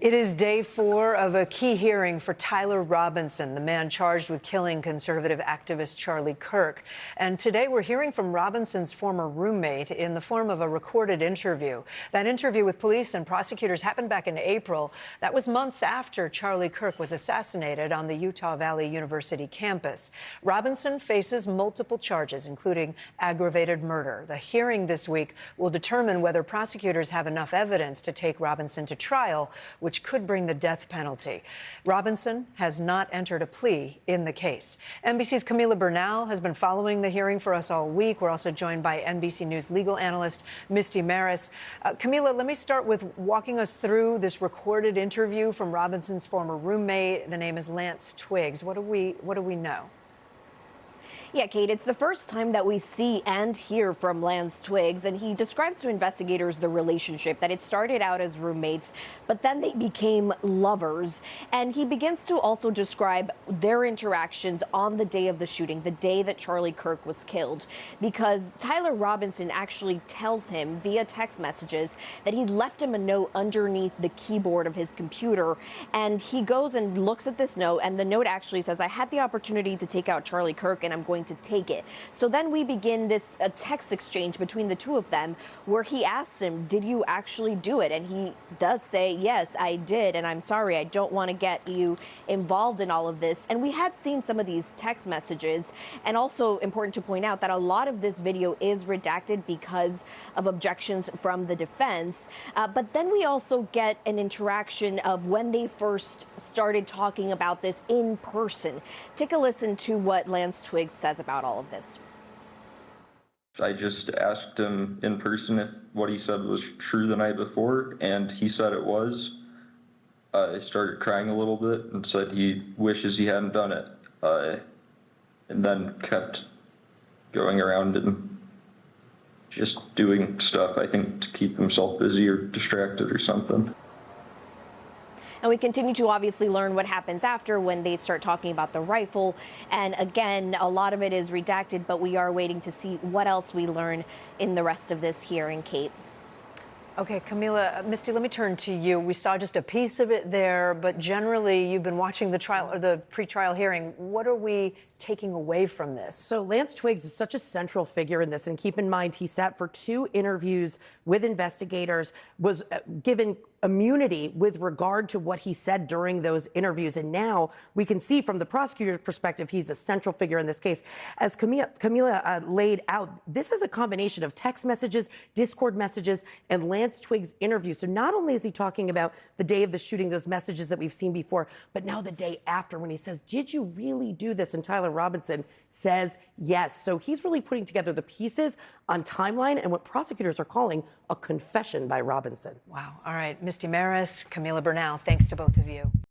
It is day 4 of a key hearing for Tyler Robinson, the man charged with killing conservative activist Charlie Kirk. And today we're hearing from Robinson's former roommate in the form of a recorded interview. That interview with police and prosecutors happened back in April. That was months after Charlie Kirk was assassinated on the Utah Valley University campus. Robinson faces multiple charges, including aggravated murder. The hearing this week will determine whether prosecutors have enough evidence to take Robinson to trial, which could bring the death penalty. Robinson has not entered a plea in the case. NBC's Camila Bernal has been following the hearing for us all week. We're also joined by NBC News legal analyst Misty Marris. Camila, let me start with walking us through this recorded interview from Robinson's former roommate. The name is Lance Twiggs. What do we know? Yeah, Kate, it's the first time that we see and hear from Lance Twiggs, and he describes to investigators the relationship, that it started out as roommates, but then they became lovers. And he begins to also describe their interactions on the day of the shooting, the day that Charlie Kirk was killed, because Tyler Robinson actually tells him via text messages that he left him a note underneath the keyboard of his computer. And he goes and looks at this note, and the note actually says, "I had the opportunity to take out Charlie Kirk, and I'm going to take it." So then we begin this text exchange between the two of them where he asks him, "Did you actually do it?" And he does say, "Yes, I did, and I'm sorry, I don't want to get you involved in all of this." And we had seen some of these text messages, and also important to point out that a lot of this video is redacted because of objections from the defense. But then we also get an interaction of when they first started talking about this in person. Take a listen to what Lance Twiggs says about all of this. I just asked him in person if what he said was true the night before, and he said it was. I started crying a little bit and said he wishes he hadn't done it, and then kept going around and just doing stuff, I think, to keep himself busy or distracted or something. And we continue to obviously learn what happens after when they start talking about the rifle. And again, a lot of it is redacted, but we are waiting to see what else we learn in the rest of this hearing, Kate. Okay, Camila, Misty, let me turn to you. We saw just a piece of it there, but generally you've been watching the trial or the pre-trial hearing. What are we taking away from this? So Lance Twiggs is such a central figure in this, and keep in mind he sat for 2 interviews with investigators, was given immunity with regard to what he said during those interviews, and now we can see from the prosecutor's perspective he's a central figure in this case. As Camila laid out, this is a combination of text messages, Discord messages, and Lance Twiggs' interview. So not only is he talking about the day of the shooting, those messages that we've seen before, but now the day after when he says, "Did you really do this?" And Tyler Robinson says yes. So he's really putting together the pieces on timeline and what prosecutors are calling a confession by Robinson. Wow. All right. Misty Marris, Camila Bernal, thanks to both of you.